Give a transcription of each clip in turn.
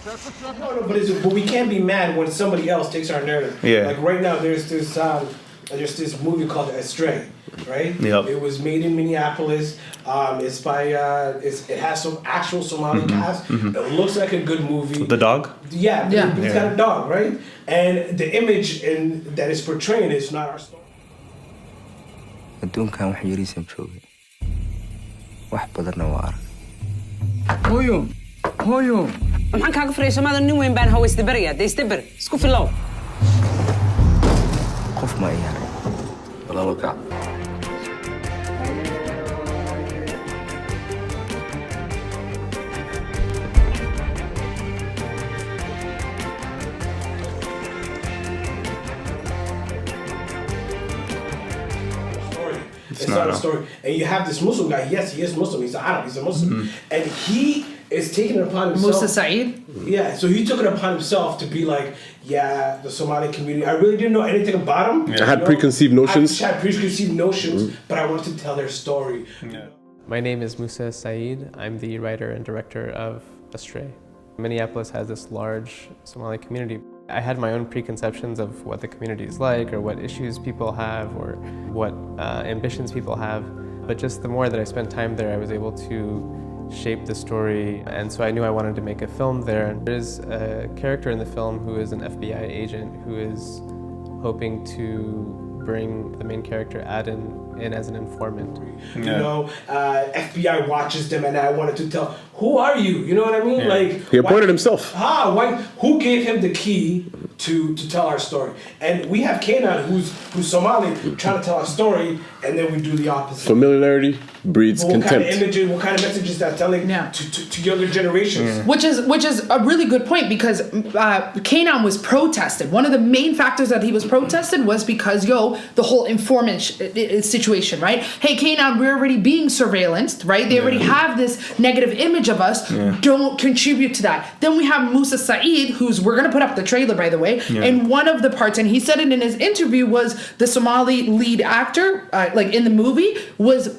No, but we can't be mad when somebody else takes our narrative. Yeah. Like right now, there's this movie called Astray, right? Yep. It was made in Minneapolis. It's by it has some actual Somali cast. It looks like a good movie. The dog? Yeah. He's got a dog, right? And the image that is portraying is not our story. adduunkan wax yariisan joogay wax badanna waa arag hooyo maxaan kaaga fariisamaada nin weyn baan hawaysda bariya deystabir isku filow qof ma iyaar walaalka It's not a story. And you have this Muslim guy. Yes, he is Muslim. He's an Arab. He's a Muslim. And he is taking it upon himself. Musa Saeed? Yeah, so he took it upon himself to be like, the Somali community. I really didn't know anything about him. I had preconceived notions. I had preconceived notions, but I wanted to tell their story. Yeah. My name is Musa Saeed. I'm the writer and director of Astray. Minneapolis has this large Somali community. I had my own preconceptions of what the community is like, or what issues people have, or what ambitions people have. But just the more that I spent time there, I was able to shape the story, and so I knew I wanted to make a film there. There's a character in the film who is an FBI agent who is hoping to bring the main character Aden in as an informant. You know, FBI watches them, and I wanted to tell, who are you? You know what I mean? Like He appointed himself. Who gave him the key to tell our story? And we have Kanan, who's Somali, trying to tell our story, and then we do the opposite. Familiarity breeds What contempt. kind of images, what kind of messages that telling to younger generations? Which is a really good point, because Kanan was protested. One of the main factors that he was protested was because the whole informant situation, right? Hey, Kanan, we're already being surveillanced, right? They already have this negative image of us. Don't contribute to that. Then we have Musa Saeed, we're gonna put up the trailer, by the way. And one of the parts, and he said it in his interview, was the Somali lead actor, like in the movie, was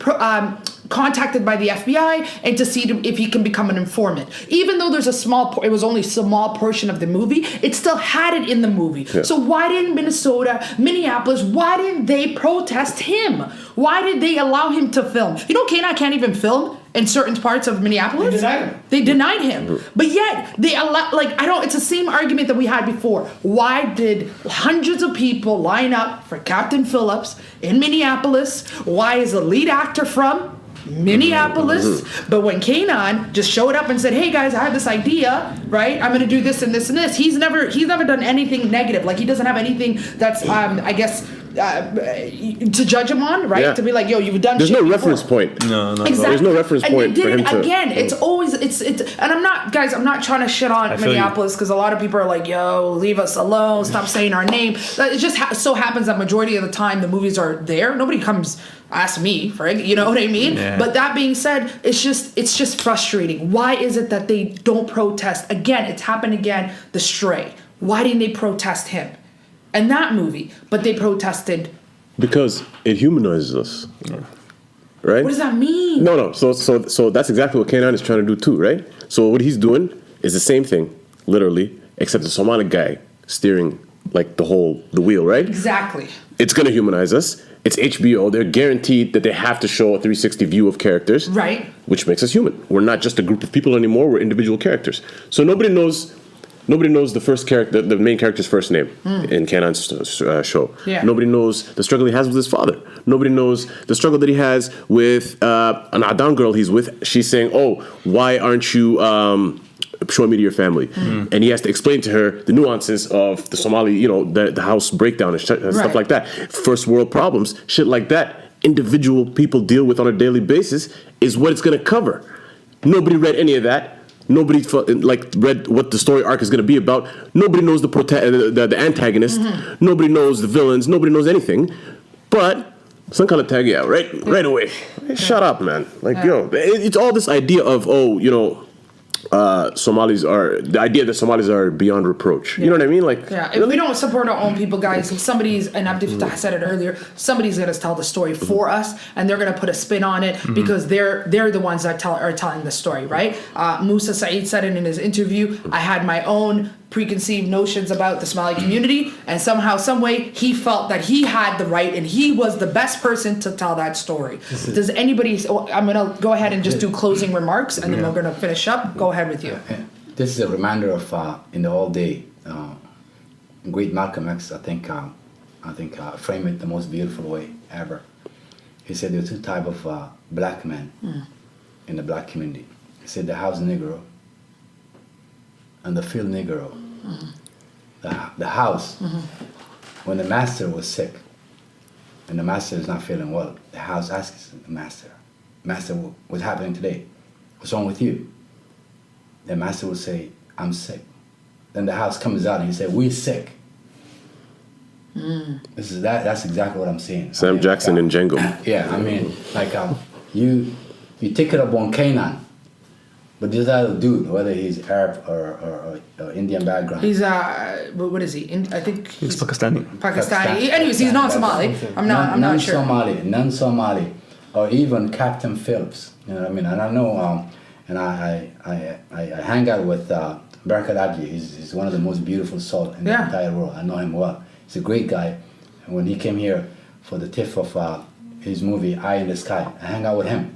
contacted by the FBI and to see if he can become an informant. Even though there's it was only a small portion of the movie, it still had it in the movie. Yeah. So why didn't Minneapolis, why didn't they protest him? Why did they allow him to film? You know, Kanan can't even film in certain parts of Minneapolis. They denied him. But yet, they allow, it's the same argument that we had before. Why did hundreds of people line up for Captain Phillips in Minneapolis? Why is the lead actor from Minneapolis? But when Kanan just showed up and said, hey guys, I have this idea, right? I'm gonna do this and this and this. He's never done anything negative. Like, he doesn't have anything that's I guess to judge him on, right? Yeah. To be like, yo, you've done. There's shit no before. reference point. No. Exactly. There's no reference and point they did for him it to. again. It's always and I'm not trying to shit on Minneapolis, because a lot of people are like, yo, leave us alone, stop saying our name. It just so happens that majority of the time the movies are there. Nobody comes ask me for it, you know what I mean? Yeah. But that being said, it's just frustrating. Why is it that they don't protest? Again, it's happened again. The Stray. Why didn't they protest him and that movie? But they protested. Because it humanizes us. Right? What does that mean? No. So that's exactly what Kanan is trying to do too, right? So what he's doing is the same thing, literally, except the Somali guy steering like the wheel, right? Exactly. It's gonna humanize us. It's HBO. They're guaranteed that they have to show a 360 view of characters, Right. Which makes us human. We're not just a group of people anymore. We're individual characters. So nobody knows the first character, the main character's first name in Kanan's show. Yeah. Nobody knows the struggle he has with his father. Nobody knows the struggle that he has with an Adan girl he's with. She's saying, "Oh, why aren't you showing me to your family?" And he has to explain to her the nuances of the Somali, the house breakdown and stuff like that. First world problems, shit like that. Individual people deal with on a daily basis is what it's going to cover. Nobody read any of that. Nobody read what the story arc is going to be about. Nobody knows the antagonist. Nobody knows the villains. Nobody knows anything. But some kind of tag you out right away. Hey, shut up, man. It's all this idea of Somalis are the idea that Somalis are beyond reproach. You know what I mean? Like, yeah, if we don't support our own people, guys, somebody's, and Abdi Fattah said it earlier, somebody's gonna tell the story for us, and they're gonna put a spin on it because they're the ones that are telling the story, right? Musa Saeed said it in his interview. I had my own preconceived notions about the Somali community, and somehow, some way, he felt that he had the right and he was the best person to tell that story. Does anybody? I'm gonna go ahead and just do closing remarks, and then we're gonna finish up. Go ahead with you. This is a reminder of in the old day, great Malcolm X. I think framed it the most beautiful way ever. He said there are two types of black men in the black community. He said the house Negro and the field Negro. The house, when the master was sick and the master is not feeling well, the house asks the master, what's happening today? What's wrong with you? The master will say, I'm sick. Then the house comes out and he said, we're sick. That's exactly what I'm saying. Sam Jackson in Django. Yeah, I mean, like you take it up on Canaan, but this other dude, whether he's Arab or Indian background, He's what is he? I think He's Pakistani. Pakistani. Anyways, he's non-Somali. I'm not sure. Non-Somali, or even Captain Phillips. You know what I mean? And I know, and I hang out with Barakat Adji. He's one of the most beautiful souls in the entire world. I know him well. He's a great guy. And when he came here for the TIFF of his movie Eye in the Sky, I hang out with him.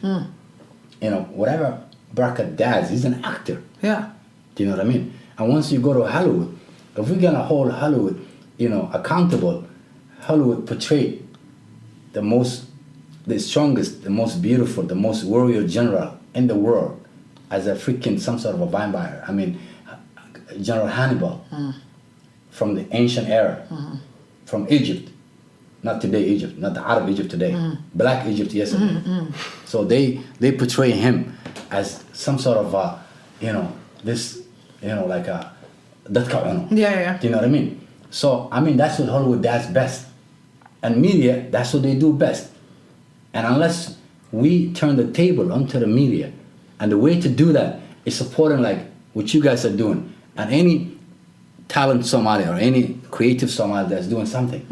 You know, whatever Barakat does, he's an actor. Yeah. Do you know what I mean? And once you go to Hollywood, if we're gonna hold Hollywood, accountable, Hollywood portray the strongest, the most beautiful, the most warrior general in the world as a freaking some sort of a vampire. I mean, General Hannibal from the ancient era, from Egypt, not today Egypt, not the Arab Egypt today, Black Egypt yesterday. So they portray him as some sort of like a Yeah. Do you know what I mean? So I mean that's what Hollywood does best, and media, that's what they do best. And unless we turn the table onto the media, and the way to do that is supporting like what you guys are doing, and any talent Somali or any creative Somali that's doing something,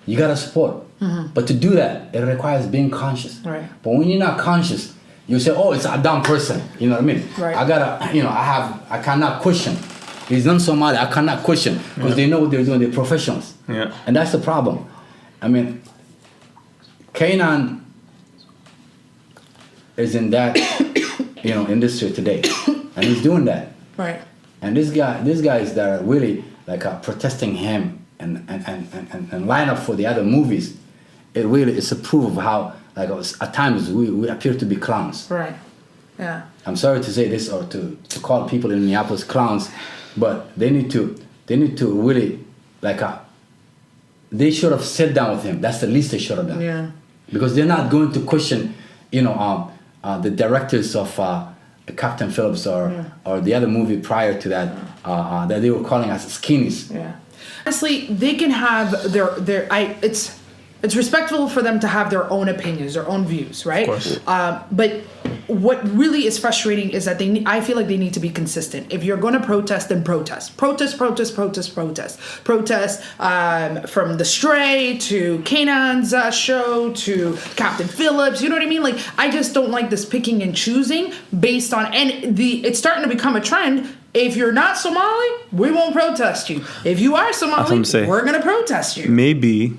you gotta support. But to do that, it requires being conscious. Right. But when you're not conscious, you say, "Oh, it's a dumb person." You know what I mean? Right. I gotta, I cannot question. He's non-Somali. I cannot question because they know what they're doing. They're professionals. Yeah. And that's the problem. I mean, Canaan is in that, industry today, and he's doing that. Right. And these guys that are really like protesting him and line up for the other movies, it really is a proof of how like at times we appear to be clowns. Right. Yeah. I'm sorry to say this or to call people in Minneapolis clowns, but they need to really like they should have sat down with him. That's the least they should have done. Yeah. Because they're not going to question, the directors of Captain Phillips or the other movie prior to that that they were calling us skinnies. Yeah. Honestly, they can have it's respectful for them to have their own opinions, their own views, right? Of course. But what really is frustrating is that I feel like they need to be consistent. If you're going to protest, then protest. Protest from The Stray to Kanan's show to Captain Phillips. You know what I mean? Like, I just don't like this picking and choosing based on, and it's starting to become a trend. If you're not Somali, we won't protest you. If you are Somali, we're going to protest you. Maybe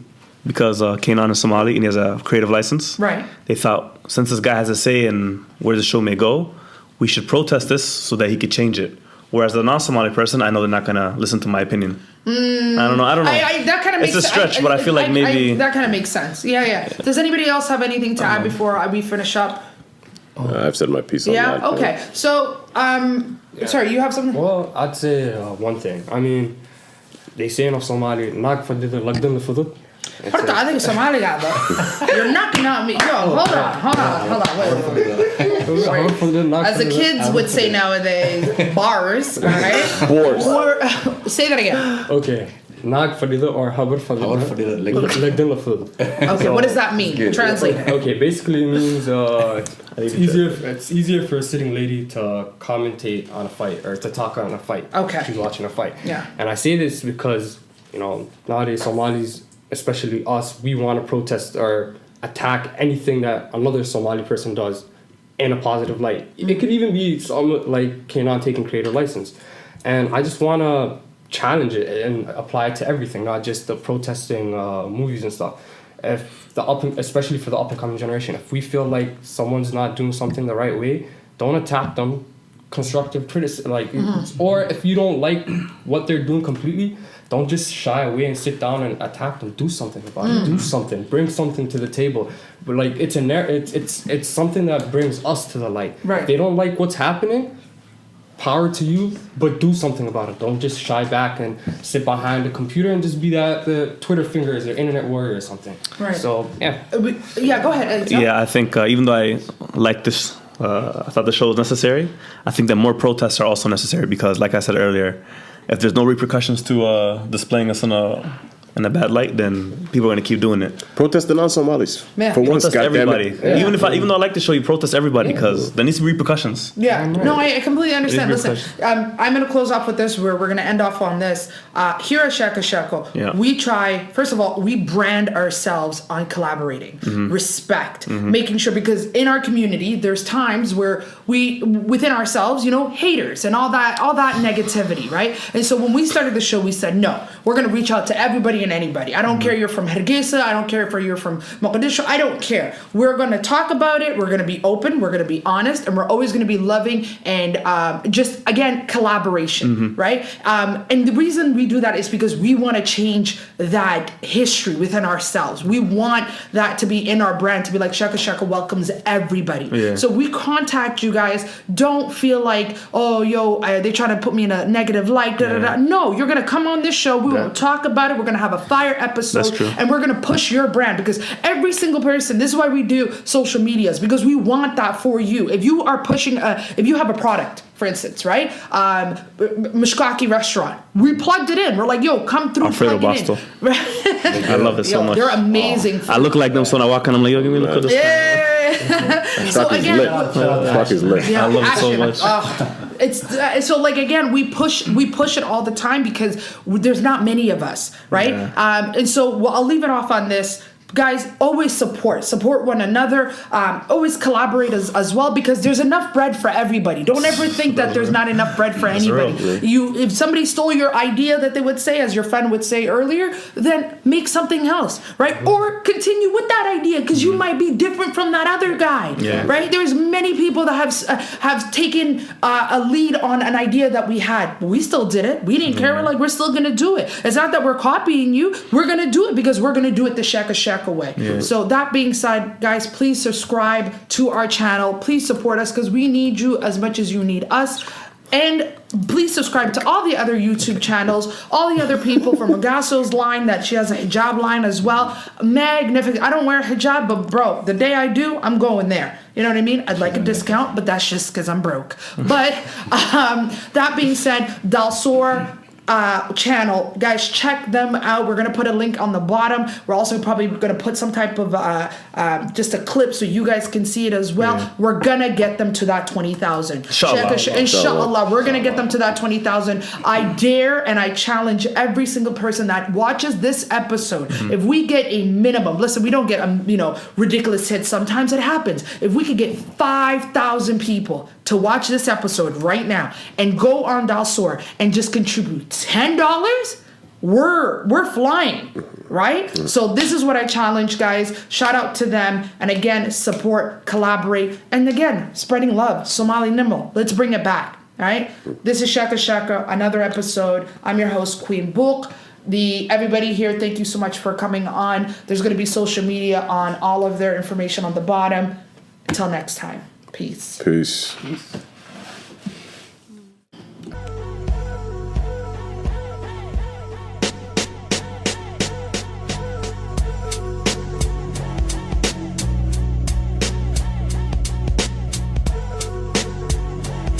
because Kanan is Somali and he has a creative license. Right. They thought, since this guy has a say in where the show may go, we should protest this so that he could change it. Whereas the non-Somali person, I know they're not going to listen to my opinion. I don't know. That kind of makes sense. It's a stretch, but I feel like maybe... that kind of makes sense. Yeah. Does anybody else have anything to add before we finish up? I've said my piece on that. Yeah? Okay. So, sorry, you have something? Well, I'd say one thing. I mean, they say in Somali, knock for the lagdan the fudud. Horta, I think Somali guy, though. You're knocking out me. Yo, hold on. Wait. As the kids would say nowadays, bars, all right? Wars. Say that again. Okay. Nag fadila or habar fadila. Habar fadila, like- Legdin lafud. Okay, what does that mean? good. Translate it. Okay, basically it means it's easier for a sitting lady to commentate on a fight or to talk on a fight. Okay. She's watching a fight. Yeah. And I say this because, you know, nowadays Somalis, especially us, we want to protest or attack anything that another Somali person does in a positive light. It could even be some like Kenan taking creator license. And I just want to challenge it and apply it to everything, not just the protesting movies and stuff. Especially for the up and coming generation, if we feel like someone's not doing something the right way, don't attack them. Constructive criticism, or if you don't like what they're doing completely, don't just shy away and sit down and attack them. Do something about it. Do something. Bring something to the table. But like it's something that brings us to the light. Right. If they don't like what's happening, power to you, but do something about it. Don't just shy back and sit behind the computer and just be the Twitter fingers or internet warrior or something. Right. So yeah. Yeah, go ahead. Yeah, I think even though I like this, I thought the show was necessary. I think that more protests are also necessary because, like I said earlier, if there's no repercussions to displaying us in a bad light, then people are going to keep doing it. Protest the non-Somalis. Yeah. For once, Protest everybody. goddammit. Yeah. Even though I like the show, you protest everybody because there needs to be repercussions. Yeah, no, I completely understand. It is Listen, I'm going to close off with this. We're going to end off on this. Here at Sheeko Sheeko, we try, first of all, we brand ourselves on collaborating, respect, making sure, because in our community, there's times where we, within ourselves, you know, haters and all that negativity, right? And so when we started the show, we said, no, we're going to reach out to everybody and anybody. I don't care you're from Hargeisa. I don't care if you're from Mogadishu. I don't care. We're going to talk about it. We're going to be open. We're going to be honest. And we're always going to be loving and just, again, collaboration, right? And the reason we do that is because we want to change that history within ourselves. We want that to be in our brand, to be like Sheeko Sheeko welcomes everybody. Yeah. So we contact you guys. Don't feel like, oh, they trying to put me in a negative light. No, you're going to come on this show. We will talk about it. We're going to have a fire episode. That's true. And we're going to push your brand, because every single person, this is why we do social medias, because we want that for you. If you are pushing, if you have a product, for instance, right? Mishkaki restaurant. We plugged it in. We're like, yo, come through. Alfredo plug it in. I love it so much. They're amazing. I look like them, so when I walk in, I'm like, yo, give me a look at this. Yeah. So Stock is again, lit. Stock is lit. yeah, I love it so action. much. It's so like, again, we push it all the time because there's not many of us, right? And so I'll leave it off on this. Guys, always support one another. Always collaborate as well, because there's enough bread for everybody. Don't ever think that there's not enough bread for anybody. If somebody stole your idea, that they would say, as your friend would say earlier, then make something else, right? Or continue with that idea, because you might be different from that other guy, right? There's many people that have taken a lead on an idea that we had, but we still did it. We didn't care. We're like, we're still gonna do it. It's not that we're copying you. We're gonna do it because we're gonna do it the Sheeko Sheeko way. So that being said, guys, please subscribe to our channel. Please support us, because we need you as much as you need us. And please subscribe to all the other YouTube channels, all the other people from Agasso's line, that she has a hijab line as well. Magnificent. I don't wear hijab, but bro, the day I do, I'm going there. You know what I mean? I'd like a discount, but that's just because I'm broke. But that being said, Dalsor channel, guys, check them out. We're gonna put a link on the bottom. We're also probably gonna put some type of just a clip so you guys can see it as well. We're gonna get them to that 20,000. Inshallah, we're gonna get them to that 20,000. I dare and I challenge every single person that watches this episode. If we get a minimum, listen, we don't get ridiculous hits. Sometimes it happens. If we could get 5,000 people to watch this episode right now and go on Dalsor and just contribute $10, we're flying, right? So this is what I challenge, guys. Shout out to them, and again, support, collaborate, and again, spreading love. Somali Nimble, let's bring it back. All right, this is Sheeko Sheeko, another episode. I'm your host, Queen Book. Everybody here, thank you so much for coming on. There's going to be social media on all of their information on the bottom. Until next time, peace. Peace.